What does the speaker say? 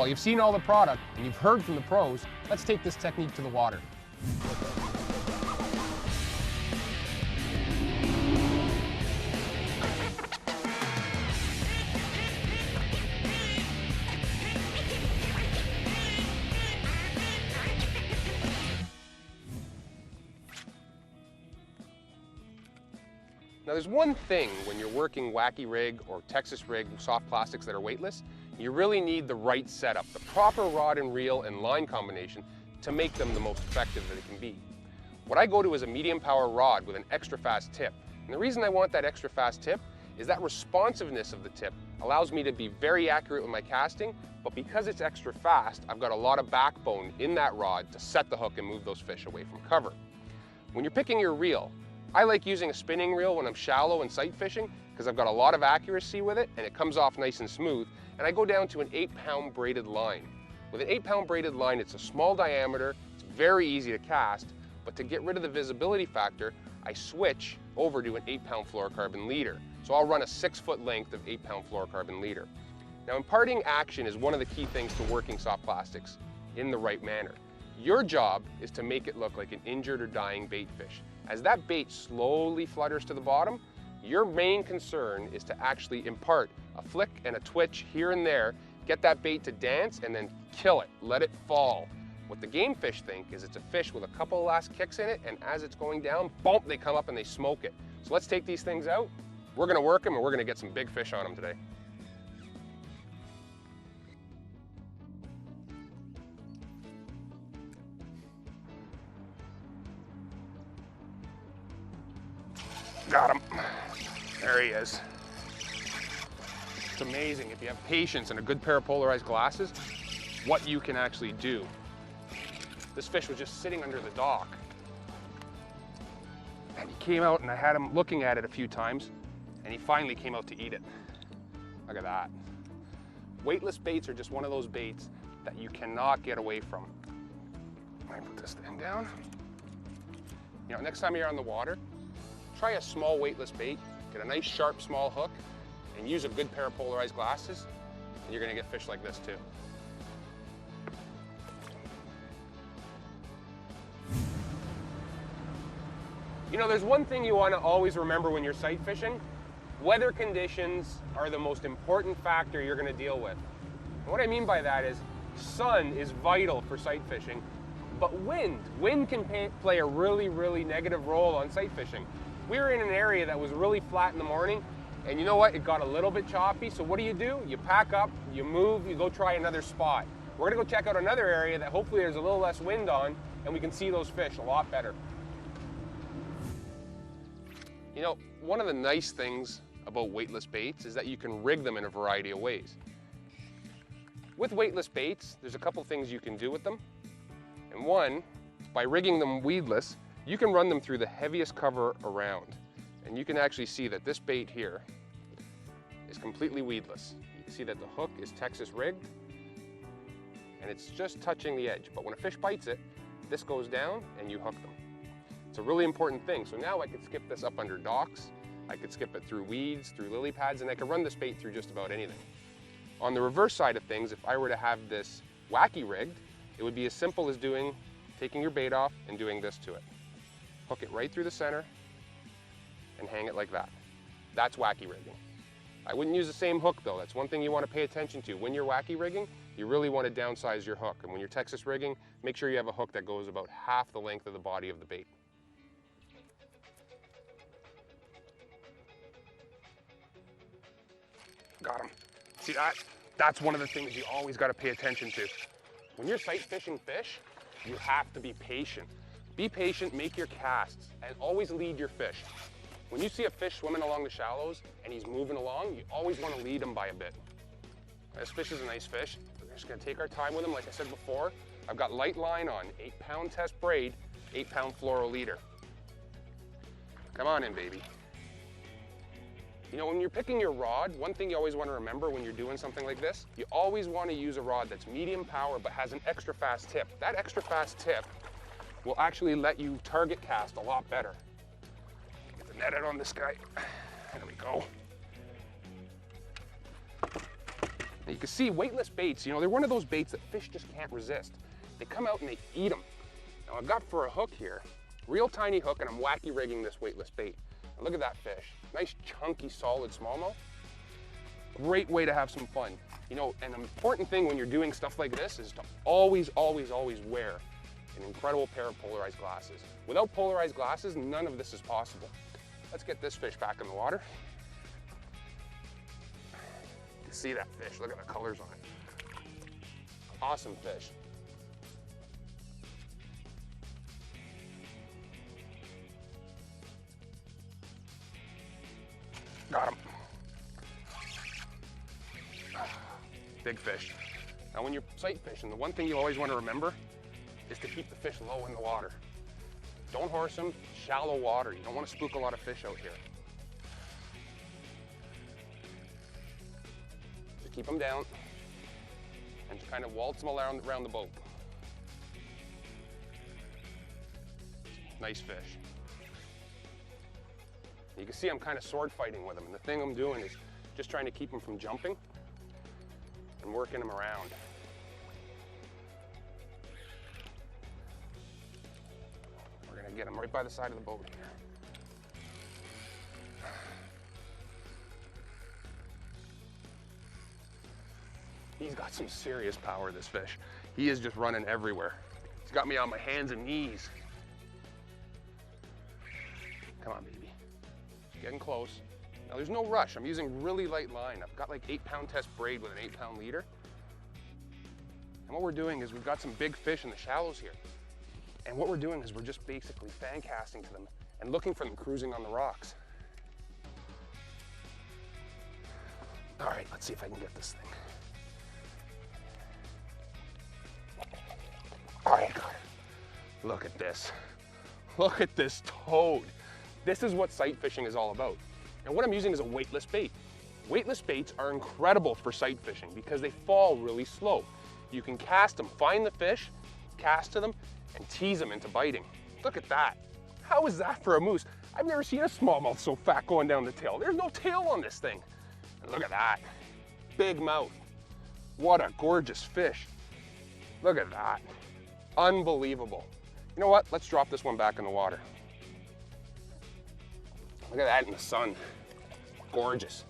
Well, you've seen all the product and you've heard from the pros, let's take this technique to the water. Now there's one thing when you're working Wacky rig or Texas rig soft plastics that are weightless, you really need the right setup, the proper rod and reel and line combination to make them the most effective that it can be. What I go to is a medium power rod with an extra fast tip. And the reason I want that extra fast tip is that responsiveness of the tip allows me to be very accurate with my casting, but because it's extra fast, I've got a lot of backbone in that rod to set the hook and move those fish away from cover. When you're picking your reel, I like using a spinning reel when I'm shallow and sight fishing because I've got a lot of accuracy with it and it comes off nice and smooth, and I go down to an 8-pound braided line. With an 8-pound braided line, it's a small diameter, it's very easy to cast, but to get rid of the visibility factor, I switch over to an 8-pound fluorocarbon leader. So I'll run a 6-foot length of 8-pound fluorocarbon leader. Now imparting action is one of the key things to working soft plastics in the right manner. Your job is to make it look like an injured or dying bait fish. As that bait slowly flutters to the bottom, your main concern is to actually impart a flick and a twitch here and there, get that bait to dance and then kill it, let it fall. What the game fish think is it's a fish with a couple of last kicks in it, and as it's going down, boom, they come up and they smoke it. So let's take these things out. We're gonna work them and we're gonna get some big fish on them today. Got him. There he is. It's amazing if you have patience and a good pair of polarized glasses, what you can actually do. This fish was just sitting under the dock. And he came out and I had him looking at it a few times and he finally came out to eat it. Look at that. Weightless baits are just one of those baits that you cannot get away from. Let me put this thing down. You know, next time you're on the water, try a small weightless bait, get a nice sharp small hook, and use a good pair of polarized glasses, and you're gonna get fish like this too. You know, there's one thing you wanna always remember when you're sight fishing. Weather conditions are the most important factor you're gonna deal with. And what I mean by that is, sun is vital for sight fishing, but wind can play a really, really negative role on sight fishing. We were in an area that was really flat in the morning, and you know what? It got a little bit choppy, so what do? You pack up, you move, you go try another spot. We're gonna go check out another area that hopefully there's a little less wind on, and we can see those fish a lot better. You know, one of the nice things about weightless baits is that you can rig them in a variety of ways. With weightless baits, there's a couple things you can do with them. And one, by rigging them weedless, you can run them through the heaviest cover around. And you can actually see that this bait here is completely weedless. You can see that the hook is Texas rigged and it's just touching the edge. But when a fish bites it, this goes down and you hook them. It's a really important thing. So now I could skip this up under docks, I could skip it through weeds, through lily pads, and I could run this bait through just about anything. On the reverse side of things, if I were to have this Wacky rigged, it would be as simple as taking your bait off and doing this to it. Hook it right through the center and hang it like that. That's Wacky rigging. I wouldn't use the same hook though. That's one thing you want to pay attention to. When you're Wacky rigging, you really want to downsize your hook. And when you're Texas rigging, make sure you have a hook that goes about half the length of the body of the bait. Got him. See that? That's one of the things you always got to pay attention to. When you're sight fishing fish, you have to be patient. Be patient, make your casts, and always lead your fish. When you see a fish swimming along the shallows and he's moving along, you always want to lead him by a bit. This fish is a nice fish. We're just going to take our time with him. Like I said before, I've got light line on, 8-pound test braid, 8-pound fluoro leader. Come on in, baby. You know, when you're picking your rod, one thing you always want to remember when you're doing something like this, you always want to use a rod that's medium power but has an extra fast tip. That extra fast tip will actually let you target cast a lot better. Get the net out on this guy. There we go. You can see weightless baits, you know, they're one of those baits that fish just can't resist. They come out and they eat them. Now I've got for a hook here, real tiny hook, and I'm wacky rigging this weightless bait. Now look at that fish. Nice, chunky, solid smallmouth. Great way to have some fun. You know, an important thing when you're doing stuff like this is to always, always, always wear an incredible pair of polarized glasses. Without polarized glasses, none of this is possible. Let's get this fish back in the water. You can see that fish, look at the colors on it. Awesome fish. Got him. Big fish. Now when you're sight fishing, the one thing you always want to remember is to keep the fish low in the water. Don't horse them, shallow water. You don't want to spook a lot of fish out here. Just keep them down and just kind of waltz them around the boat. Nice fish. You can see I'm kind of sword fighting with them, and the thing I'm doing is just trying to keep them from jumping and working them around. We're gonna get them right by the side of the boat here. He's got some serious power, this fish. He is just running everywhere. He's got me on my hands and knees. Come on, baby. Getting close. Now there's no rush. I'm using really light line. I've got like 8-pound test braid with an 8-pound leader. And what we're doing is we've got some big fish in the shallows here. And what we're doing is we're just basically fan casting to them and looking for them cruising on the rocks. All right, let's see if I can get this thing. All right, got it. Look at this. Look at this toad. This is what sight fishing is all about. And what I'm using is a weightless bait. Weightless baits are incredible for sight fishing because they fall really slow. You can cast them, find the fish, cast to them, and tease them into biting. Look at that. How is that for a moose? I've never seen a smallmouth so fat going down the tail. There's no tail on this thing. And look at that. Big mouth. What a gorgeous fish. Look at that. Unbelievable. You know what? Let's drop this one back in the water. Look at that in the sun. Gorgeous.